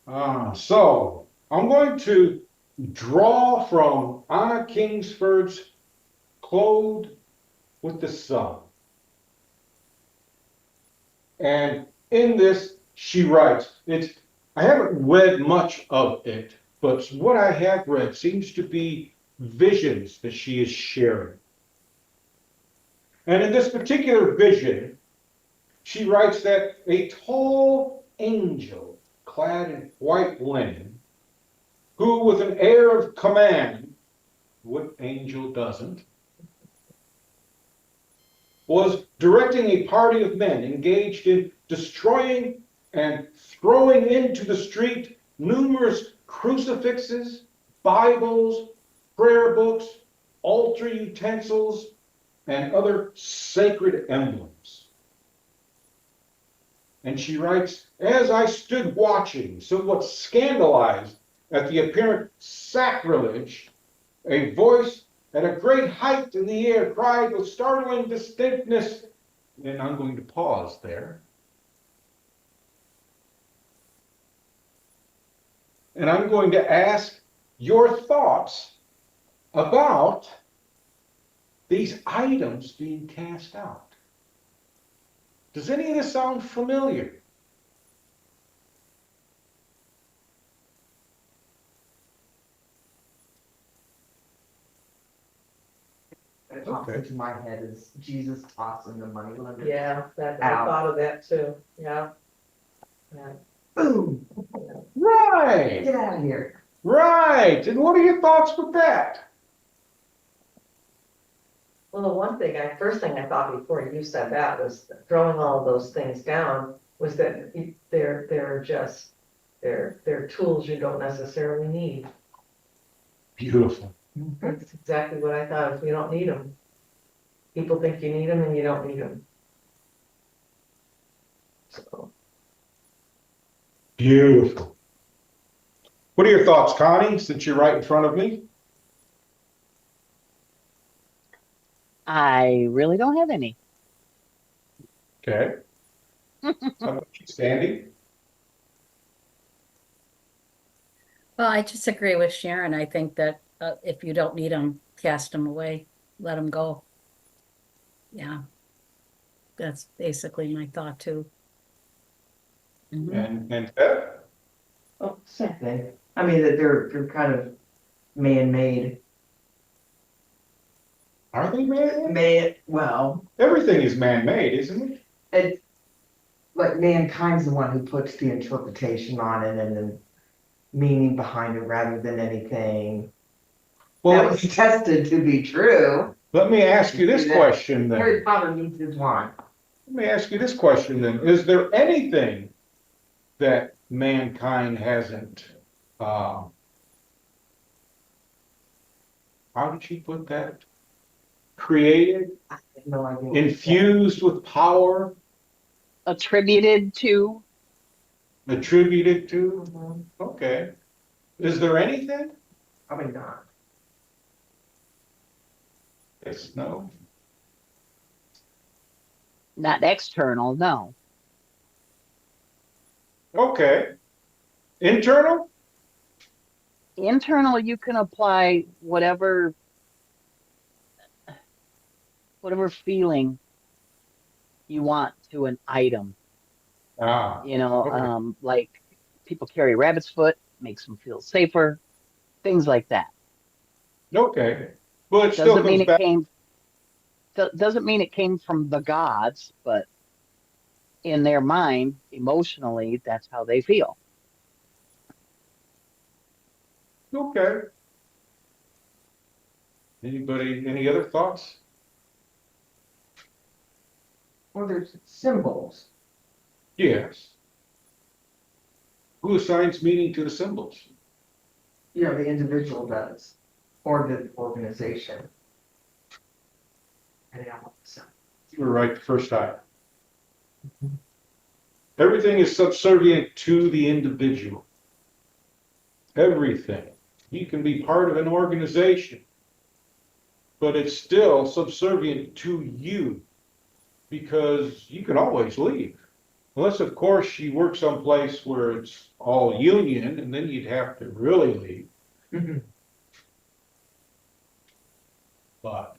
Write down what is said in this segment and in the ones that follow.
So I'm going to draw from Anna Kingsford's Clothed with the Sun. And in this, she writes, I haven't read much of it, but what I have read seems to be visions that she is sharing. And in this particular vision, she writes that a tall angel clad in white linen, who with an air of command, what angel doesn't, was directing a party of men engaged in destroying and throwing into the street numerous crucifixes, Bibles, prayer books, altar utensils, and other sacred emblems. And she writes, as I stood watching, somewhat scandalized at the apparent sacrilege, a voice at a great height in the air cried with startling distinctness, and I'm going to pause there. And I'm going to ask your thoughts about these items being cast out. Does any of this sound familiar? What pops into my head is Jesus tossing the money lender. Yeah, I Out. thought of that too, yeah. Yeah. Boom! Right, Get out of here. right. And what are your thoughts with that? Well, the one thing, first thing I thought before you said that was throwing all of those things down, was that they're just, they're tools you don't necessarily need. Beautiful. That's exactly what I thought, is we don't need them. People think you need them and you don't need them. So, Beautiful. What are your thoughts, Connie, since you're right in front of me? I really don't have any. Okay. How about you, Sandy? Well, I just agree with Sharon. I think that if you don't need them, cast them away, let them go. Yeah, that's basically my thought too. Mhm. And Beth? Oh, same thing. I mean, that they're kind of man-made. Are they man-made? Well, Everything is man-made, isn't it? it's like mankind's the one who puts the interpretation on it and the meaning behind it rather than anything Well, that was tested to be true. let me ask you this question then. Harry Potter needs his wand. Let me ask you this question then. Is there anything that mankind hasn't, how did she put that? Created, I have no idea. infused with power, Attributed to, attributed to? Mhm. Okay. Is there anything? Probably not. Yes, no. not external, no. Okay. Internal? Internal, you can apply whatever feeling you want to an item. Ah, okay. Like people carry rabbit's foot, makes them feel safer, things like that. Okay. Well, it still Doesn't mean comes it back. doesn't mean it came from the gods, but in their mind, emotionally, that's how they feel. Okay. Anybody, any other thoughts? Well, there's symbols. Yes. Who assigns meaning to the symbols? The individual does, or the organization. And so. You were right the first time. Everything is subservient to the individual. Everything. You can be part of an organization, but it's still subservient to you because you can always leave. Unless, of course, you work someplace where it's all union, and then you'd have to really leave. Mhm. But,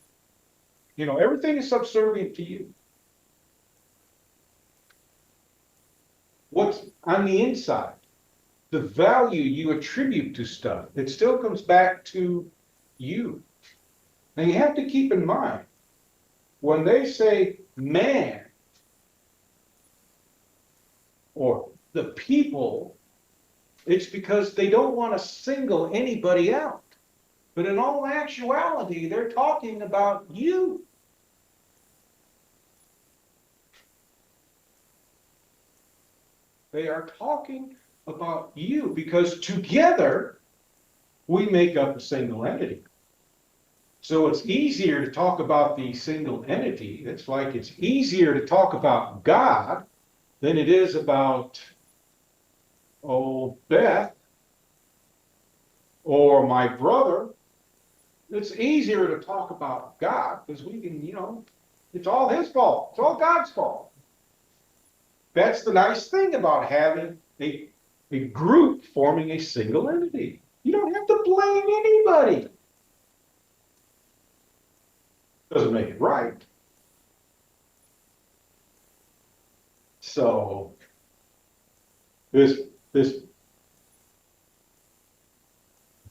everything is subservient to you. What's on the inside, the value you attribute to stuff, it still comes back to you. Now you have to keep in mind, when they say man or the people, it's because they don't want to single anybody out. But in all actuality, they're talking about you. They are talking about you because together we make up a single entity. So it's easier to talk about the single entity. It's like it's easier to talk about God than it is about, Beth or my brother. It's easier to talk about God because we can, it's all his fault. It's all God's fault. That's the nice thing about having a group forming a single entity. You don't have to blame anybody. Doesn't make it right. So this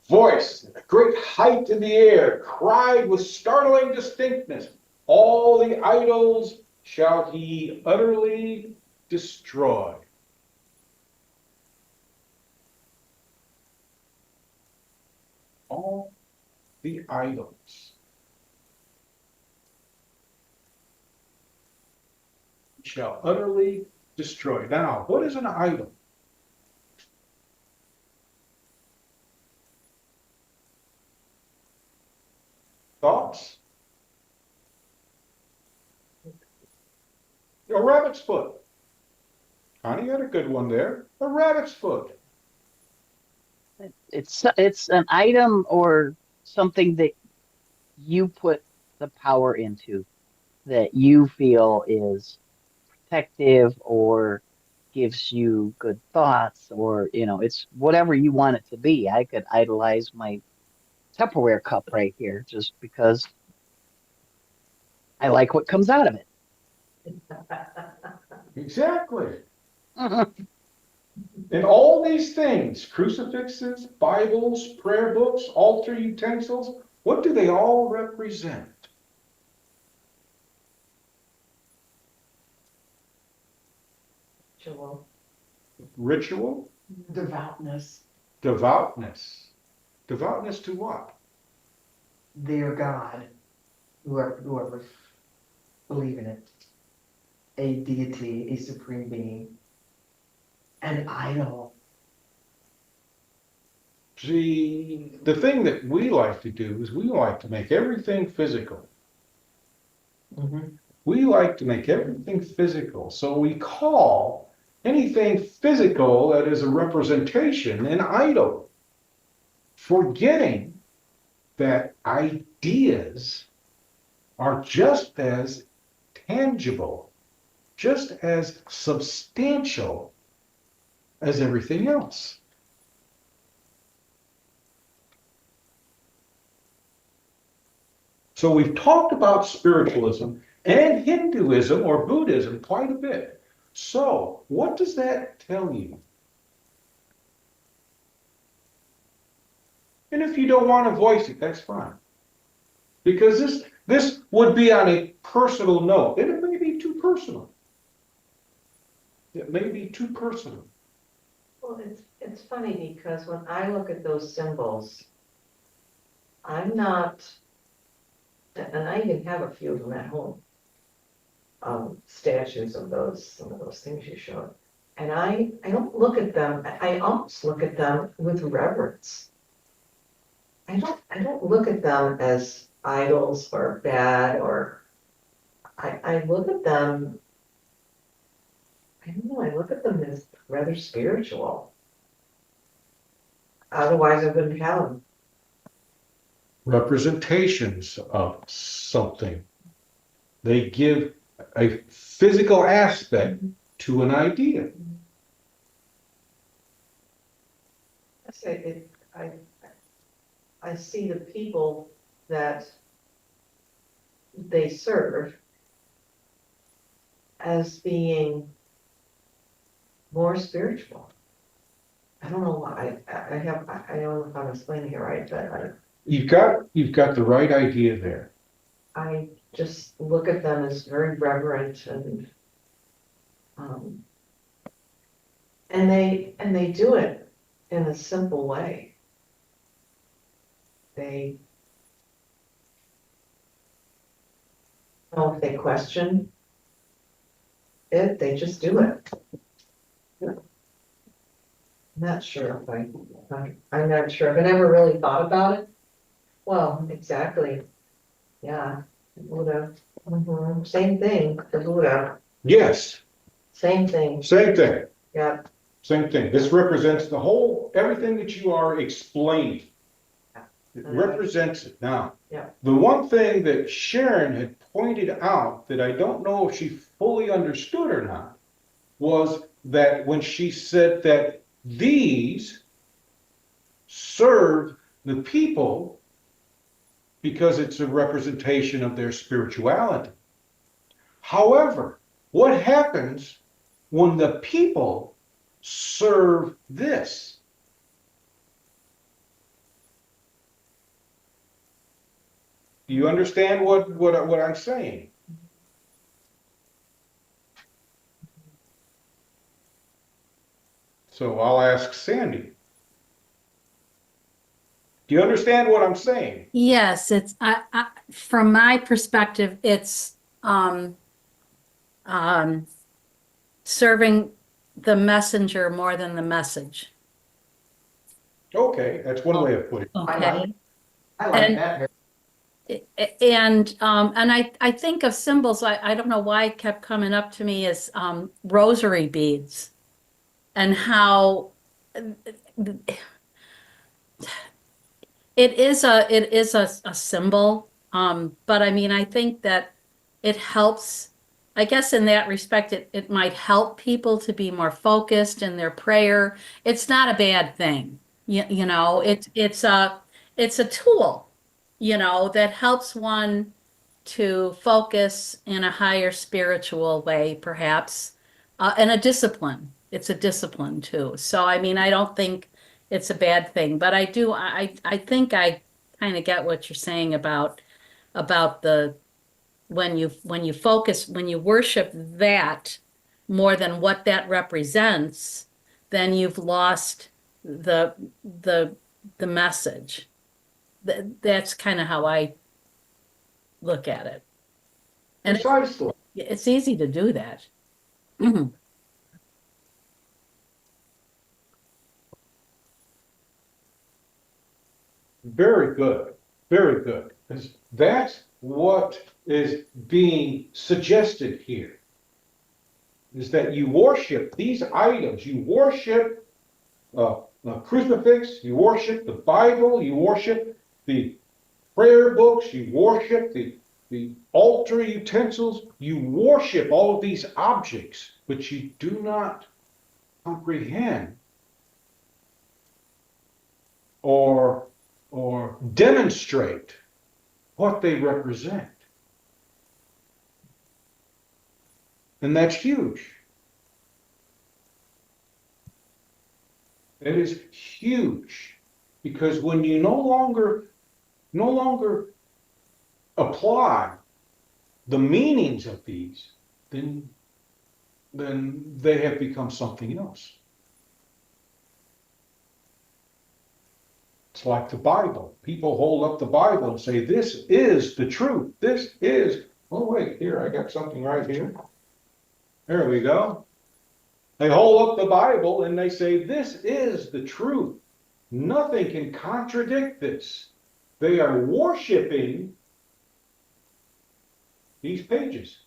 voice, a great height in the air, cried with startling distinctness, all the idols shall he utterly destroy. All the idols shall utterly destroy. Now, what is an idol? Thoughts? A rabbit's foot. Connie had a good one there. A rabbit's foot. It's an item or something that you put the power into that you feel is protective or gives you good thoughts or it's whatever you want it to be. I could idolize my Tupperware cup right here just because I like what comes out of it. Exactly. And all these things, crucifixes, Bibles, prayer books, altar utensils, what do they all represent? Ritual. Ritual? Devoutness, Devoutness. Devoutness to what? their God, whoever believe in it, a deity, a supreme being, an idol. See, the thing that we like to do is we like to make everything physical. Mhm. We like to make everything physical. So we call anything physical that is a representation an idol, forgetting that ideas are just as tangible, just as substantial as everything else. So we've talked about spiritualism and Hinduism or Buddhism quite a bit. So what does that tell you? And if you don't want to voice it, that's fine. Because this would be on a personal note, and it may be too personal. It may be too personal. Well, it's funny because when I look at those symbols, I'm not, and I even have a few of them at home. Statues of some of those things you showed. And I don't look at them, I almost look at them with reverence. I don't look at them as idols or bad or, I look at them, I don't know, I look at them as rather spiritual. Otherwise I wouldn't have them. Representations of something. They give a physical aspect to an idea. I say it, I see the people that they serve as being more spiritual. I don't know why, I don't know if I'm explaining it right, but You've got the right idea there. I just look at them as very reverent um, and they do it in a simple way. They, if they question it, they just do it. I'm not sure if I'm not sure, if I never really thought about it. Well, exactly, yeah, Buddha, same thing, the Buddha, Yes, same thing, same thing, yeah. same thing. This represents the whole, everything that you are explaining. It represents it. Now, Yeah. the one thing that Sharon had pointed out that I don't know if she fully understood or not was that when she said that these serve the people because it's a representation of their spirituality. However, what happens when the people serve this? Do you understand what I'm saying? So I'll ask Sandy. Do you understand what I'm saying? Yes, it's from my perspective, it's um serving the messenger more than the message. Okay, that's one way of putting it. Okay. I like And that. and I think of symbols, I don't know why it kept coming up to me as rosary beads and how it is a symbol. But I mean, I think that it helps, I guess in that respect, it might help people to be more focused in their prayer. It's not a bad thing. You know, it's a tool, that helps one to focus in a higher spiritual way, perhaps, and a discipline. It's a discipline too. So, I mean, I don't think it's a bad thing, but I think I kind of get what you're saying about the when you focus, when you worship that more than what that represents, then you've lost the the the message. That's kind of how I look at it. And Precisely. it's easy to do that. Mhm. Very good. Very good. Because that's what is being suggested here. Is that you worship these items. You worship a crucifix, you worship the Bible, you worship the prayer books, you worship the altar utensils, you worship all of these objects, but you do not comprehend or demonstrate what they represent. And that's huge. It is huge because when you no longer apply the meanings of these, then they have become something else. It's like the Bible. People hold up the Bible and say, this is the truth. This is, oh wait, here, I got something right here. There we go. They hold up the Bible and they say, this is the truth. Nothing can contradict this. They are worshiping these pages.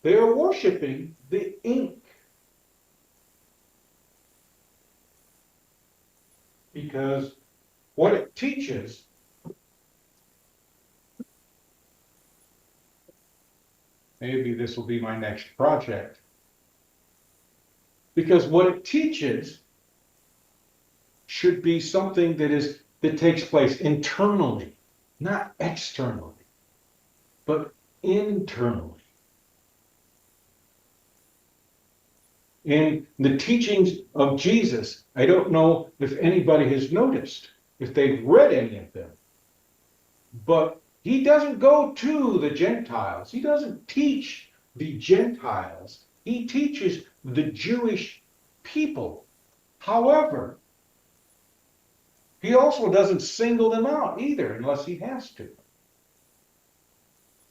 They are worshiping the ink. Because what it teaches, maybe this will be my next project. Because what it teaches should be something that takes place internally, not externally, but internally. In the teachings of Jesus, I don't know if anybody has noticed, if they've read any of them, but he doesn't go to the Gentiles. He doesn't teach the Gentiles. He teaches the Jewish people. However, he also doesn't single them out either, unless he has to.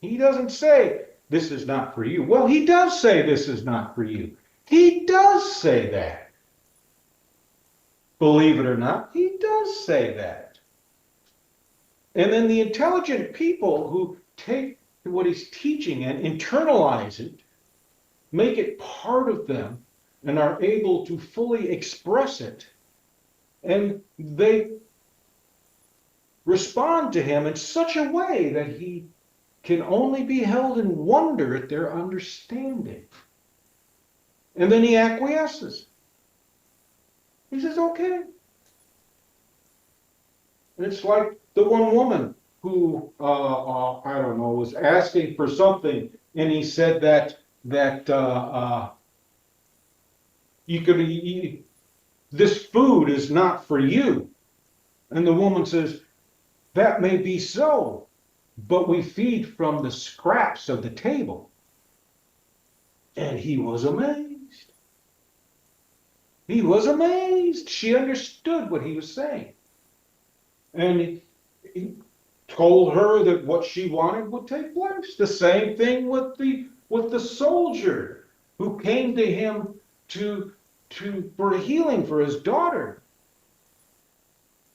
He doesn't say, this is not for you. Well, he does say this is not for you. He does say that. Believe it or not, he does say that. And then the intelligent people who take what he's teaching and internalize it, make it part of them, and are able to fully express it, and they respond to him in such a way that he can only be held in wonder at their understanding. And then he acquiesces. He says, okay. And it's like the one woman who, I don't know, was asking for something, and he said that this food is not for you. And the woman says, that may be so, but we feed from the scraps of the table. And he was amazed. He was amazed. She understood what he was saying. And he told her that what she wanted would take place. The same thing with the soldier who came to him for healing for his daughter.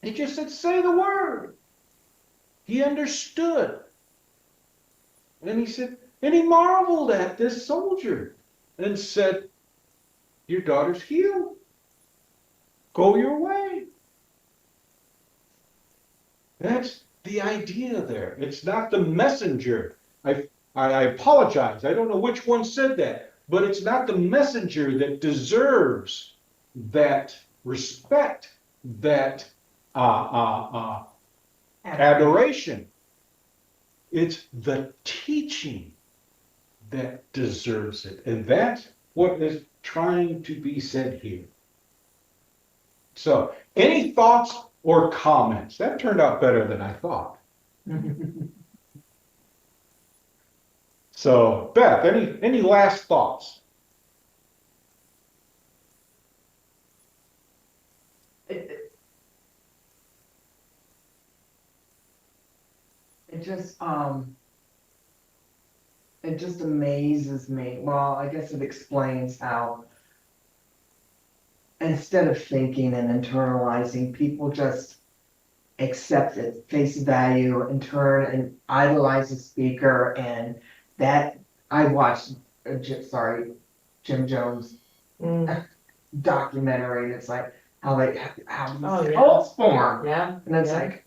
He just said, say the word. He understood. And he said, and he marveled at this soldier and said, your daughter's healed. Go your way. That's the idea there. It's not the messenger. I apologize. I don't know which one said that, but it's not the messenger that deserves that respect, that adoration. It's the teaching that deserves it. And that's what is trying to be said here. So, any thoughts or comments? That turned out better than I thought. So, Beth, any last thoughts? It just amazes me. Well, I guess it explains how instead of thinking and internalizing, people just accept it face value and turn and idolize the speaker. And that I watched, Jim Jones documentary, and it's like how these cults form. Yeah. And it's yeah. like,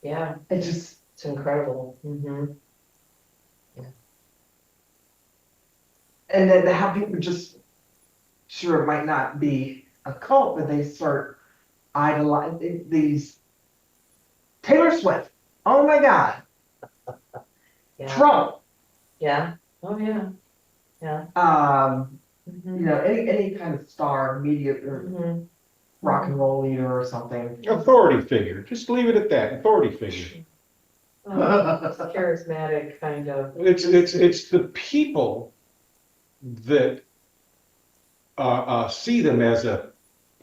Yeah, it's incredible. and then how people just, sure, it might not be a cult, but they start idolizing these Taylor Swift. Oh my God. Yeah. Trump. Yeah. Oh yeah. Yeah. Any kind of star, media, or rock and roll leader or something. Authority figure. Just leave it at that. Authority figure. Charismatic kind of. It's the people that see them as a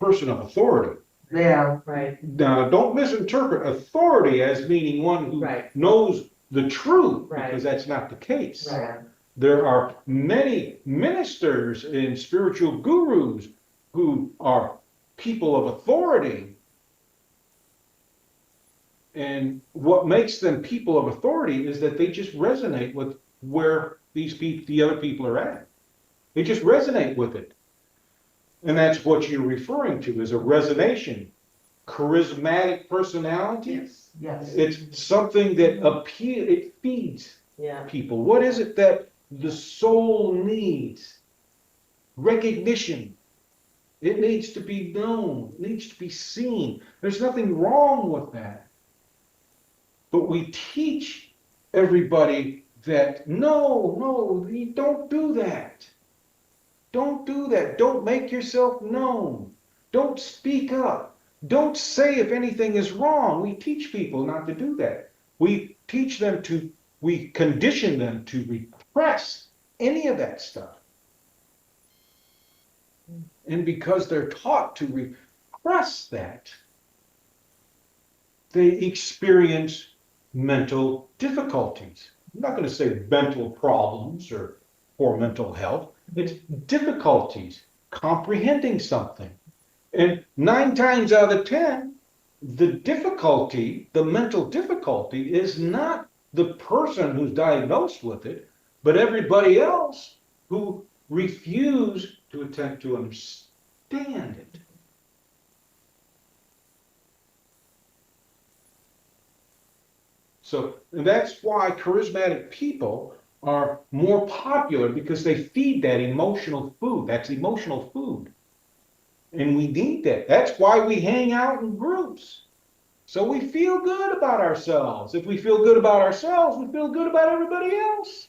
person of authority. Yeah. Right. Now, don't misinterpret authority as meaning one who knows the truth, because that's not the case. Right. There are many ministers and spiritual gurus who are people of authority. And what makes them people of authority is that they just resonate with where the other people are at. They just resonate with it. And that's what you're referring to, is a resonation. Charismatic personality. Yes. It's something that it feeds people. What is it that the soul needs? recognition. It needs to be known, it needs to be seen. There's nothing wrong with that. But we teach everybody that no, you don't do that. Don't do that. Don't make yourself known. Don't speak up. Don't say if anything is wrong. We teach people not to do that. We condition them to repress any of that stuff. And because they're taught to repress that, they experience mental difficulties. I'm not going to say mental problems or poor mental health. It's difficulties comprehending something. And 9 times out of 10, the mental difficulty is not the person who's diagnosed with it, but everybody else who refuse to attempt to understand it. So that's why charismatic people are more popular, because they feed that emotional food. That's emotional food. And we need that. That's why we hang out in groups. So we feel good about ourselves. If we feel good about ourselves, we feel good about everybody else.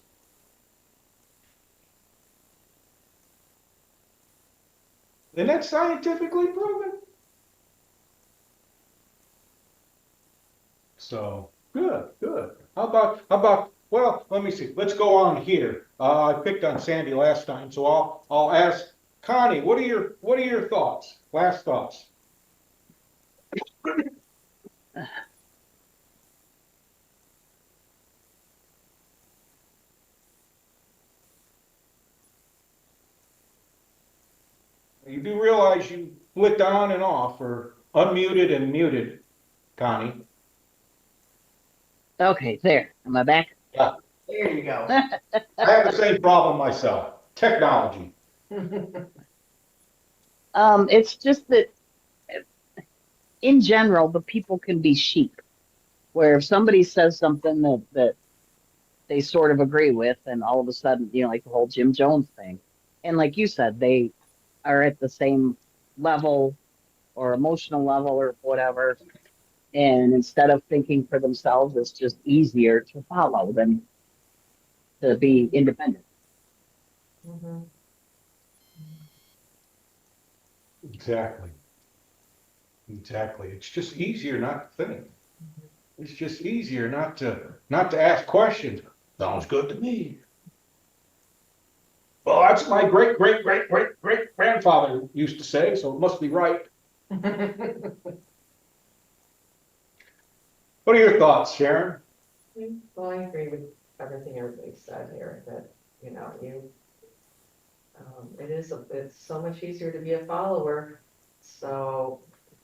And that's scientifically proven. So good. Well, let me see. Let's go on here. I picked on Sandy last time, so I'll ask Connie, what are your thoughts? Last thoughts. You do realize you flicked on and off, or unmuted and muted, Connie. Okay, there. Am I back? Yeah, There you go. I have the same problem myself. Technology. It's just that in general, the people can be sheep, where if somebody says something that they sort of agree with, and all of a sudden, like the whole Jim Jones thing. And like you said, they are at the same level or emotional level or whatever. And instead of thinking for themselves, it's just easier to follow than to be independent. Mhm. Exactly. It's just easier not to think. It's just easier not to ask questions. Sounds good to me. Well, that's my great grandfather used to say, so it must be right. What are your thoughts, Sharon? Well, I agree with everything everybody said here, that, it's so much easier to be a follower. So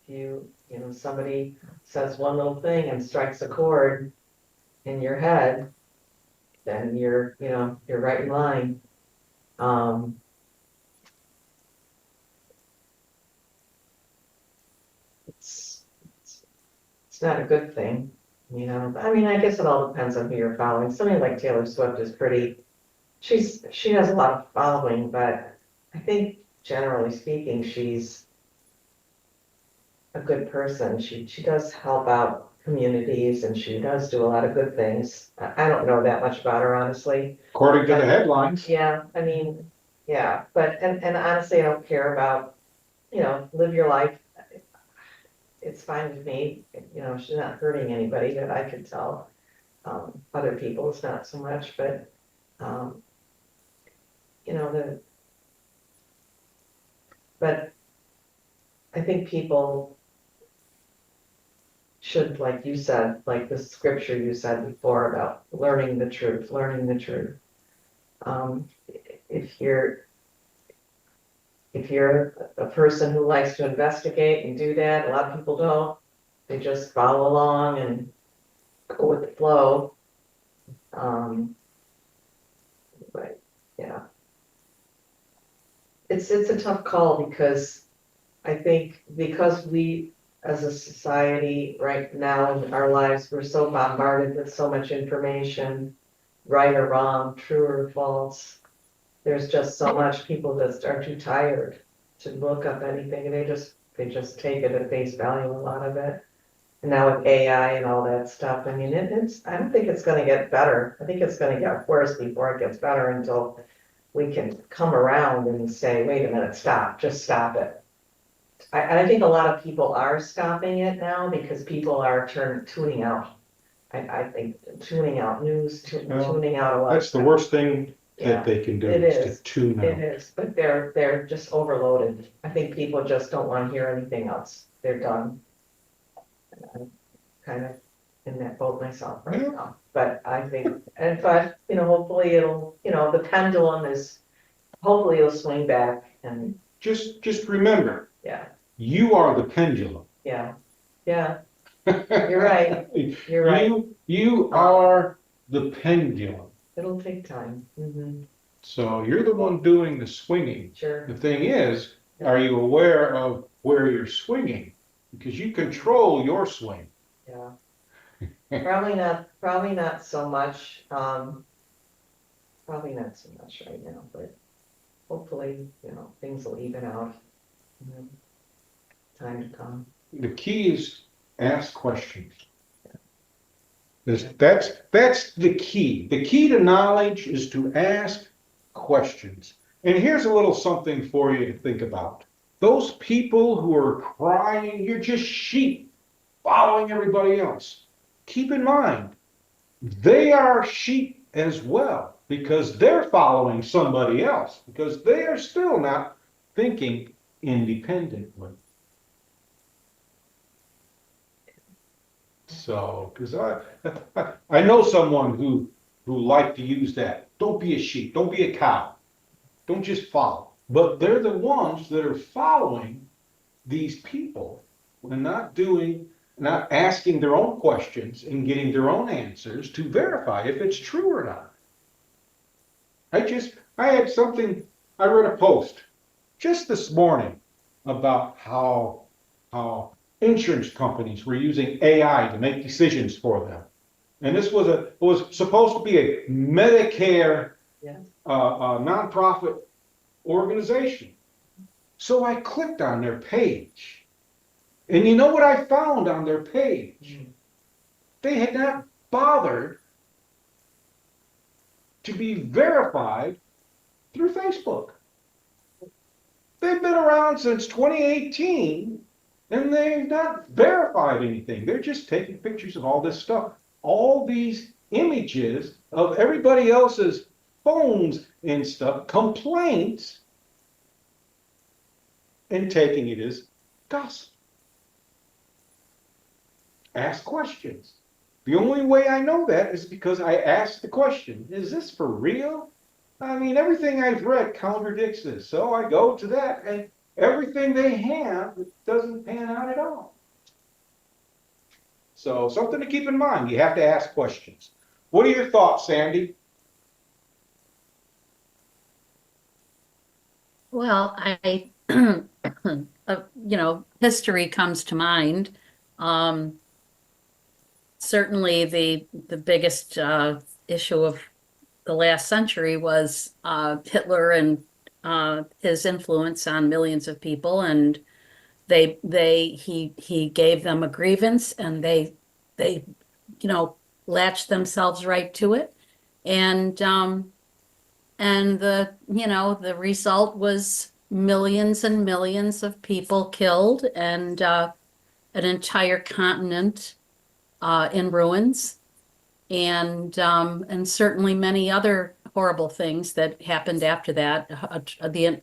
if somebody says one little thing and strikes a chord in your head, then you're right in line. Um, it's not a good thing, I mean, I guess it all depends on who you're following. Somebody like Taylor Swift is she has a lot of following, but I think generally speaking, she's a good person. She does help out communities, and she does do a lot of good things. I don't know that much about her, honestly. According to the headlines. Yeah, I mean, yeah, but, and honestly, I don't care about, live your life. It's fine with me, she's not hurting anybody that I could tell. Other people, it's not so much, but, you know, the, but I think people should, like you said, like the scripture you said before about learning the truth. Um, if you're a person who likes to investigate and do that, a lot of people don't. They just follow along and go with the flow. But yeah, it's a tough call, because I think because we as a society right now in our lives, we're so bombarded with so much information, right or wrong, true or false. there's just so much, people just are too tired to look up anything, and they just take it at face value, a lot of it. And now with AI and all that stuff, I mean, I don't think it's gonna get better. I think it's gonna get worse before it gets better, until we can come around and say, wait a minute, stop, just stop it. I think a lot of people are stopping it now because people are tuning out. I think tuning out news, Well, tuning out a lot. That's the worst thing Yeah, that they can do, it is to is. tune It out. is, but they're just overloaded. I think people just don't want to hear anything else. They're done. And I'm kind of in that boat myself right Yeah. now, but I think, but, hopefully the pendulum hopefully it'll swing back, and Just remember, yeah, you are the pendulum. yeah, yeah, you're right. You're right. You are the pendulum. It'll take time. So you're the one doing the swinging. Sure, The thing is, are you aware of where you're swinging? Because you control your swing. yeah. Probably not so much, probably not so much right now, but hopefully, things will even out. Time to come. The key is ask questions. That's the key. The key to knowledge is to ask questions. And here's a little something for you to think about. Those people who are crying, you're just sheep following everybody else. Keep in mind, they are sheep as well, because they're following somebody else, because they are still not thinking independently. So, because I know someone who liked to use that. Don't be a sheep. Don't be a cow. Don't just follow. But they're the ones that are following these people and not asking their own questions and getting their own answers to verify if it's true or not. I read a post just this morning about how insurance companies were using AI to make decisions for them. And this was supposed to be a Medicare Yeah. nonprofit organization. So I clicked on their page. And you know what I found on their page? They had not bothered to be verified through Facebook. They've been around since 2018, and they've not verified anything. They're just taking pictures of all this stuff, all these images of everybody else's phones and stuff, complaints, and taking it as gospel. Ask questions. The only way I know that is because I asked the question, is this for real? I mean, everything I've read contradicts this. So I go to that, and everything they have doesn't pan out at all. So something to keep in mind. You have to ask questions. What are your thoughts, Sandy? Well, history comes to mind. Certainly the biggest issue of the last century was Hitler and his influence on millions of people, and he gave them a grievance, and they latched themselves right to it, and the result was millions and millions of people killed, and an entire continent in ruins, and certainly many other horrible things that happened after that. The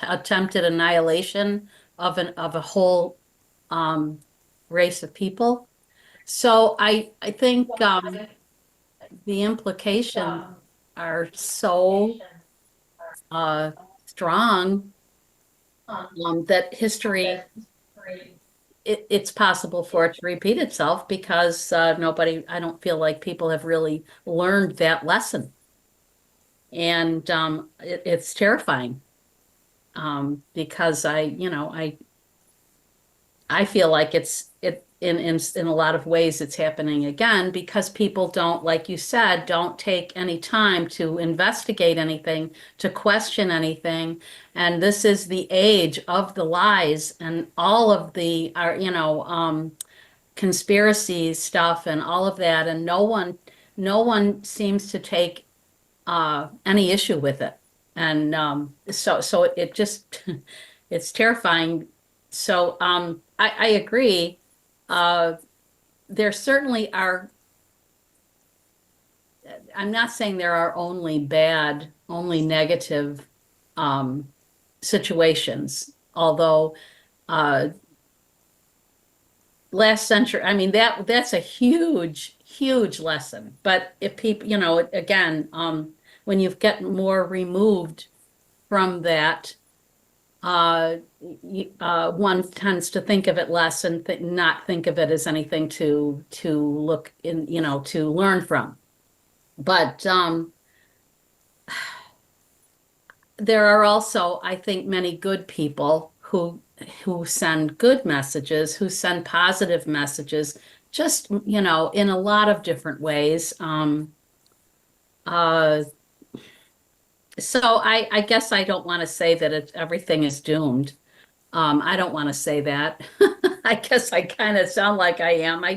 attempted annihilation of a whole race of people. So I think the implications are so strong that history, it's possible for it to repeat itself, because I don't feel like people have really learned that lesson. And it's terrifying, because I feel like in a lot of ways, it's happening again because people don't, like you said, don't take any time to investigate anything, to question anything. And this is the age of the lies and all of the, conspiracy stuff and all of that. And no one seems to take any issue with it. And so it just it's terrifying. So I agree. Uh, there certainly are. I'm not saying there are only bad, only negative situations, although last century, I mean that's a huge lesson. But if people, again, when you get more removed from that, one tends to think of it less and not think of it as anything to look in, to learn from. But there are also, I think, many good people who send good messages, who send positive messages, just, in a lot of different ways. Uh, so I guess I don't want to say that everything is doomed. I don't want to say that. I guess I kind of sound like I am. I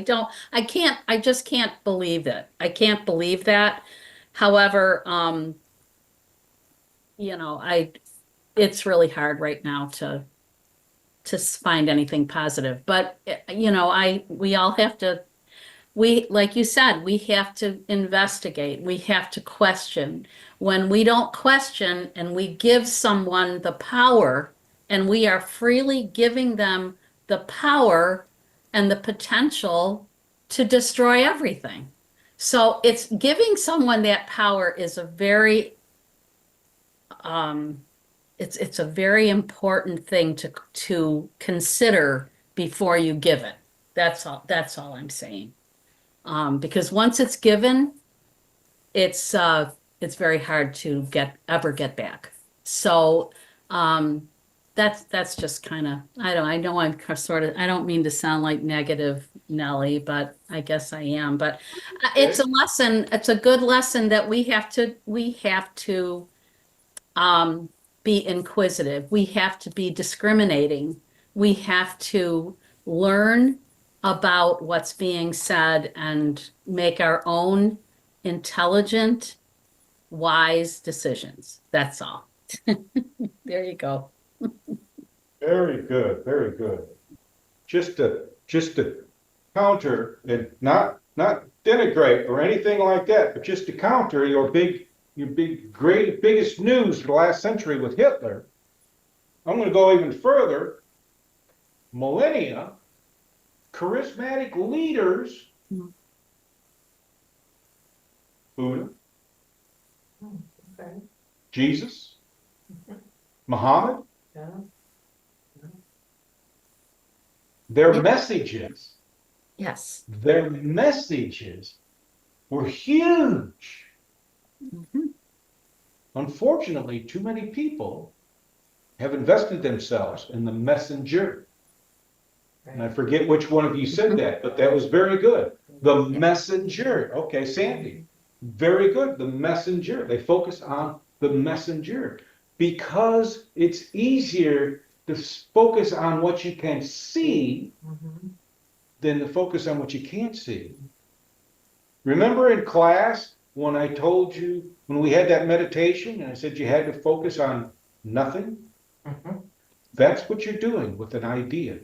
just can't believe it. I can't believe that. However, it's really hard right now to find anything positive. But, we all have to, like you said, we have to investigate. We have to question. When we don't question and we give someone the power, and we are freely giving them the power and the potential to destroy everything. So it's giving someone that power is a very it's a very important thing to consider before you give it. That's all I'm saying. Because once it's given, it's very hard to ever get back. So that's just kind of, I know I'm sort of, I don't mean to sound like negative Nelly, but I guess I am. But it's a lesson. It's a good lesson that we have to be inquisitive. We have to be discriminating. We have to learn about what's being said and make our own intelligent, wise decisions. That's all. There you go. Very good, very good. Just to counter and not denigrate or anything like that, but just to counter your biggest news for the last century with Hitler. I'm going to go even further. Millennia, charismatic leaders, Buddha, Okay. Jesus, Muhammad, Yeah. their Yeah. messages, Yes. their messages were huge. Mhm. Unfortunately, too many people have invested themselves in the messenger. And I forget which one of you said that, but that was very good. The messenger. Okay, Sandy. Very good. The messenger. They focus on the messenger because it's easier to focus on what you can see Mhm. than to focus on what you can't see. Remember in class when I told you, when we had that meditation and I said you had to focus on nothing? Mhm. That's what you're doing with an idea,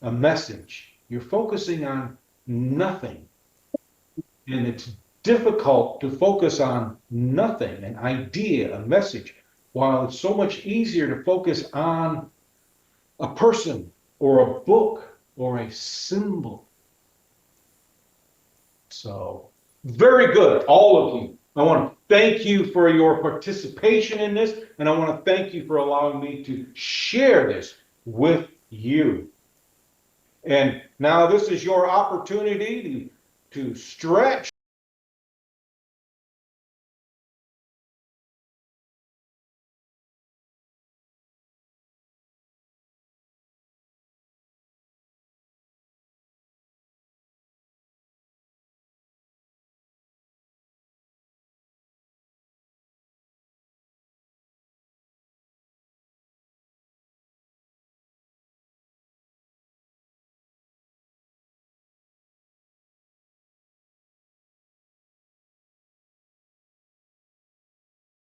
a message. You're focusing on nothing. And it's difficult to focus on nothing, an idea, a message, while it's so much easier to focus on a person or a book or a symbol. So, very good, all of you. I want to thank you for your participation in this, and I want to thank you for allowing me to share this with you. And now this is your opportunity to stretch